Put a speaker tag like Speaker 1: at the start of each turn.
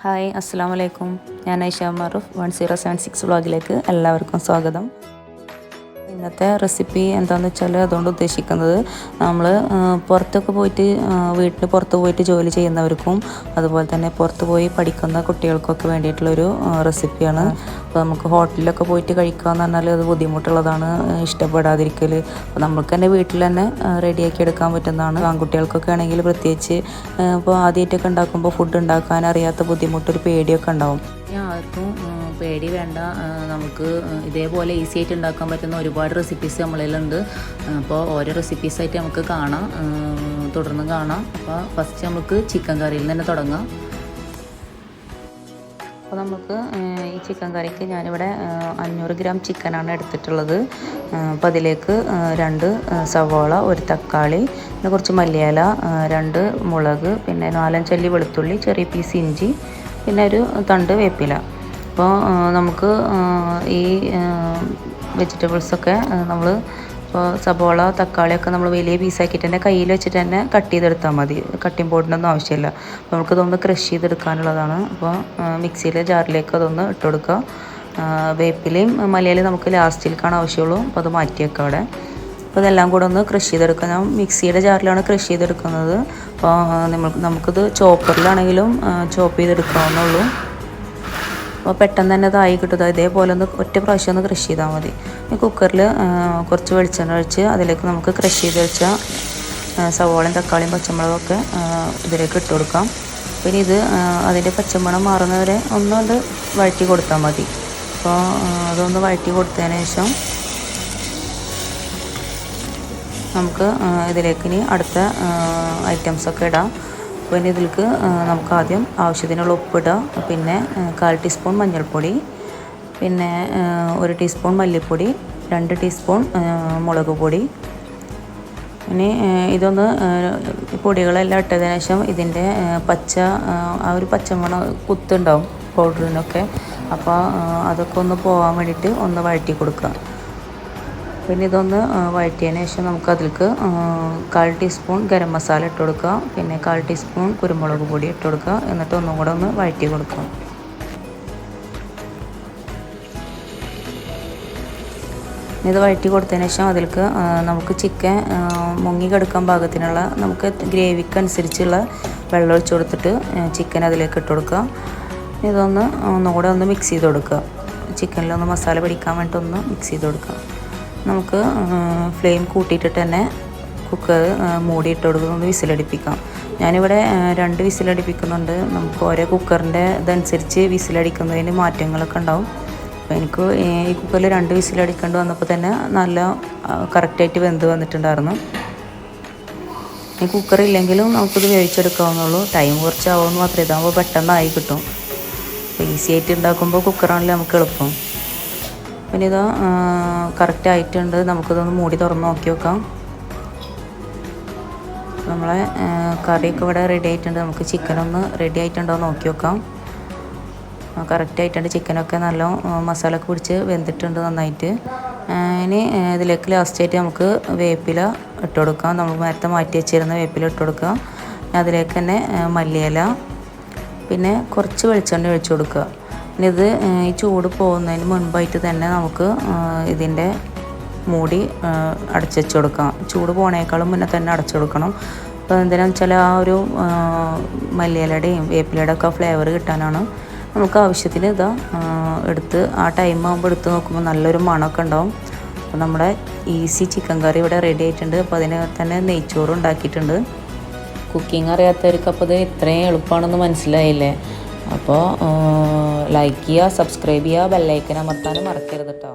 Speaker 1: Hi അസ്സാം വലൈക്കും. ഞാൻ ഐഷ മാറൂഫ് 1076 വ്ളോഗിലേക്ക് എല്ലാവർക്കും സ്വാഗതം. ഇന്നത്തെ റെസിപ്പി എന്താണെന്ന് വെച്ചാൽ അതുകൊണ്ട് ഉദ്ദേശിക്കുന്നത് നമ്മൾ പുറത്തൊക്കെ പോയിട്ട് വീട്ടിന് പുറത്ത് പോയിട്ട് ജോലി ചെയ്യുന്നവർക്കും അതുപോലെ തന്നെ പുറത്ത് പോയി പഠിക്കുന്ന കുട്ടികൾക്കൊക്കെ വേണ്ടിയിട്ടുള്ളൊരു റെസിപ്പിയാണ്. അപ്പോൾ നമുക്ക് ഹോട്ടലിലൊക്കെ പോയിട്ട് കഴിക്കുക എന്ന് പറഞ്ഞാൽ അത് ബുദ്ധിമുട്ടുള്ളതാണ്, ഇഷ്ടപ്പെടാതിരിക്കൽ. അപ്പോൾ നമുക്ക് തന്നെ വീട്ടിൽ തന്നെ റെഡിയാക്കി എടുക്കാൻ പറ്റുന്നതാണ്. ആൺകുട്ടികൾക്കൊക്കെ ആണെങ്കിൽ പ്രത്യേകിച്ച് ഇപ്പോൾ ആദ്യമായിട്ടൊക്കെ ഉണ്ടാക്കുമ്പോൾ ഫുഡ് ഉണ്ടാക്കാൻ അറിയാത്ത ബുദ്ധിമുട്ടൊരു പേടിയൊക്കെ ഉണ്ടാവും. ആർക്കും പേടി വേണ്ട, നമുക്ക് ഇതേപോലെ ഈസി ആയിട്ട് ഉണ്ടാക്കാൻ പറ്റുന്ന ഒരുപാട് റെസിപ്പീസ് നമ്മളിലുണ്ട്. അപ്പോൾ ഓരോ റെസിപ്പീസായിട്ട് നമുക്ക് കാണാം, തുടർന്ന് കാണാം. അപ്പോൾ ഫസ്റ്റ് നമുക്ക് ചിക്കൻ കറിയിൽ തന്നെ തുടങ്ങാം. അപ്പോൾ നമുക്ക് ഈ ചിക്കൻ കറിക്ക് ഞാനിവിടെ 500 ഗ്രാം ചിക്കനാണ് എടുത്തിട്ടുള്ളത്. അപ്പോൾ അതിലേക്ക് 2 സവാള, 1 തക്കാളി, പിന്നെ കുറച്ച് മല്ലിയില, 2 മുളക്, പിന്നെ 4-5 അല്ലി വെളുത്തുള്ളി, ചെറിയ പീസ് ഇഞ്ചി, പിന്നെ ഒരു തണ്ട് വേപ്പില. അപ്പോൾ നമുക്ക് ഈ വെജിറ്റബിൾസൊക്കെ നമ്മൾ ഇപ്പോൾ സബോള തക്കാളിയൊക്കെ നമ്മൾ വലിയ പീസാക്കിയിട്ട് തന്നെ കയ്യിൽ വെച്ചിട്ട് തന്നെ കട്ട് ചെയ്തെടുത്താൽ മതി. കട്ടിംഗ് ബോർഡിനൊന്നും ആവശ്യമില്ല. അപ്പോൾ നമുക്കിതൊന്ന് ക്രഷ് ചെയ്തെടുക്കാനുള്ളതാണ്. അപ്പോൾ മിക്സിയിലെ ജാറിലേക്ക് അതൊന്ന് ഇട്ട് കൊടുക്കുക. വേപ്പിലയും മലയിലും നമുക്ക് ലാസ്റ്റിലേക്കാണ് ആവശ്യമുള്ളൂ. അപ്പോൾ അത് മാറ്റി വെക്കുക അവിടെ. അപ്പോൾ ഇതെല്ലാം കൂടെ ഒന്ന് ക്രഷ് ചെയ്തെടുക്കുക. ഞാൻ മിക്സിയുടെ ജാറിലാണ് ക്രഷ് ചെയ്തെടുക്കുന്നത്. അപ്പോൾ നമുക്കിത് ചോപ്പറിലാണെങ്കിലും ചോപ്പ് ചെയ്തെടുക്കാവുന്നുള്ളൂ. അപ്പോൾ പെട്ടെന്ന് തന്നെ അതായി കിട്ടും. ഇതേപോലെ ഒന്ന് ഒറ്റ പ്രാവശ്യം ഒന്ന് ക്രഷ് ചെയ്താൽ മതി. ഈ കുക്കറിൽ കുറച്ച് വെളിച്ചെണ്ണ ഒഴിച്ച് അതിലേക്ക് നമുക്ക് ക്രഷ് ചെയ്ത് വെച്ച സവോളയും തക്കാളിയും പച്ചമുളകൊക്കെ ഇതിലേക്ക് ഇട്ട് കൊടുക്കാം. പിന്നെ ഇത് അതിൻ്റെ പച്ചമണം മാറുന്നവരെ ഒന്നുകൊണ്ട് വഴറ്റി കൊടുത്താൽ മതി. അപ്പോൾ അതൊന്ന് വഴറ്റി കൊടുത്തതിന് ശേഷം നമുക്ക് ഇതിലേക്ക് ഇനി അടുത്ത ഐറ്റംസൊക്കെ ഇടാം. പിന്നെ ഇതിലേക്ക് നമുക്ക് ആദ്യം ആവശ്യത്തിനുള്ള ഉപ്പിടുക, പിന്നെ 1/4 ടീസ്പൂൺ മഞ്ഞൾപ്പൊടി, പിന്നെ 1 ടീസ്പൂൺ മല്ലിപ്പൊടി, 2 ടീസ്പൂൺ മുളക് പൊടി. ഇനി ഇതൊന്ന് പൊടികളെല്ലാം ഇട്ടതിന് ശേഷം ഇതിൻ്റെ ആ ഒരു പച്ചമണം കുത്തുണ്ടാവും പൗഡറിനൊക്കെ. അപ്പോൾ അതൊക്കെ ഒന്ന് പോകാൻ വേണ്ടിയിട്ട് ഒന്ന് വഴറ്റി കൊടുക്കുക. പിന്നെ ഇതൊന്ന് വഴറ്റിയതിന് ശേഷം നമുക്ക് അതിലേക്ക് 1/4 ടീസ്പൂൺ ഗരം മസാല ഇട്ട് കൊടുക്കുക, പിന്നെ 1/4 ടീസ്പൂൺ കുരുമുളക് പൊടി ഇട്ട് കൊടുക്കുക. എന്നിട്ട് ഒന്നും കൂടെ ഒന്ന് വഴറ്റി കൊടുക്കുക. ഇത് വഴറ്റി കൊടുത്തതിന് ശേഷം അതിലേക്ക് നമുക്ക് ചിക്കൻ മുങ്ങി കിടക്കാൻ പാകത്തിനുള്ള നമുക്ക് ഗ്രേവിക്ക് അനുസരിച്ചുള്ള വെള്ളം ഒഴിച്ച് കൊടുത്തിട്ട് ചിക്കൻ അതിലേക്ക് ഇട്ട് കൊടുക്കുക. ഇതൊന്ന് ഒന്നുകൂടെ ഒന്ന് മിക്സ് ചെയ്ത് കൊടുക്കുക. ചിക്കനിലൊന്ന് മസാല പിടിക്കാൻ വേണ്ടിയിട്ട് ഒന്ന് മിക്സ് ചെയ്ത് കൊടുക്കുക. നമുക്ക് ഫ്ലെയിം കൂട്ടിയിട്ടിട്ട് തന്നെ കുക്കർ മൂടിയിട്ട് കൊടുക്കുക, ഒന്ന് വിസിലടിപ്പിക്കാം. ഞാനിവിടെ 2 വിസിലടിപ്പിക്കുന്നുണ്ട്. നമുക്ക് ഓരോ കുക്കറിൻ്റെ ഇതനുസരിച്ച് വിസിലടിക്കുന്നതിന് മാറ്റങ്ങളൊക്കെ ഉണ്ടാവും. അപ്പോൾ എനിക്ക് ഈ കുക്കറിൽ 2 വിസിലടിക്കേണ്ടി വന്നപ്പോൾ തന്നെ നല്ല കറക്റ്റായിട്ട് വെന്ത് വന്നിട്ടുണ്ടായിരുന്നു. ഈ കുക്കറില്ലെങ്കിലും നമുക്കിത് വേവിച്ചെടുക്കാവുന്നുള്ളൂ. ടൈം കുറച്ചാവുമെന്ന് മാത്രമേ. ഇതാകുമ്പോൾ പെട്ടെന്നായി കിട്ടും. അപ്പോൾ ഈസി ആയിട്ട് ഉണ്ടാക്കുമ്പോൾ കുക്കറാണെങ്കിൽ നമുക്ക് എളുപ്പം. പിന്നെ ഇത് കറക്റ്റ് ആയിട്ടുണ്ട്. നമുക്കിതൊന്ന് മൂടി തുറന്ന് നോക്കി നോക്കാം. നമ്മളെ കറിയൊക്കെ ഇവിടെ റെഡി ആയിട്ടുണ്ട്. നമുക്ക് ചിക്കനൊന്ന് റെഡി ആയിട്ടുണ്ടോ നോക്കി നോക്കാം. കറക്റ്റ് ആയിട്ടുണ്ട്. ചിക്കനൊക്കെ നല്ല മസാലയൊക്കെ പിടിച്ച് വെന്തിട്ടുണ്ട് നന്നായിട്ട്. ഇനി ഇതിലേക്ക് ലാസ്റ്റായിട്ട് നമുക്ക് വേപ്പില ഇട്ട് കൊടുക്കാം. നമ്മൾ നേരത്തെ മാറ്റി വെച്ചിരുന്ന വേപ്പില ഇട്ട് കൊടുക്കുക. അതിലേക്ക് തന്നെ മല്ലിയില, പിന്നെ കുറച്ച് വെളിച്ചെണ്ണ ഒഴിച്ച് കൊടുക്കുക. ഇനി ഇത് ഈ ചൂട് പോകുന്നതിന് മുൻപായിട്ട് തന്നെ നമുക്ക് ഇതിൻ്റെ മൂടി അടച്ചു വെച്ച് കൊടുക്കാം. ചൂട് പോണേക്കാളും മുന്നേ തന്നെ അടച്ചു കൊടുക്കണം. അപ്പോൾ എന്തിനാണെന്ന് വെച്ചാൽ ആ ഒരു മല്ലിയിലയുടെയും വേപ്പിലയുടെ ഒക്കെ ഫ്ലേവർ കിട്ടാനാണ്. നമുക്ക് ആവശ്യത്തിന് ഇതാ എടുത്ത് ആ ടൈം ആകുമ്പോൾ എടുത്ത് നോക്കുമ്പോൾ നല്ലൊരു മണമൊക്കെ ഉണ്ടാവും. അപ്പോൾ നമ്മുടെ ഈസി ചിക്കൻ കറി ഇവിടെ റെഡി ആയിട്ടുണ്ട്. അപ്പോൾ അതിന് തന്നെ നെയ്ച്ചോറ് ഉണ്ടാക്കിയിട്ടുണ്ട്. കുക്കിംഗ് അറിയാത്തവർക്ക് അപ്പോൾ ഇത് ഇത്രയും എളുപ്പമാണെന്ന് മനസ്സിലായില്ലേ? അപ്പോൾ ലൈക്ക് ചെയ്യുക, സബ്സ്ക്രൈബ് ചെയ്യുക, ബെല്ലൈക്കൻ അമർത്താനും മറക്കരുത് കേട്ടോ.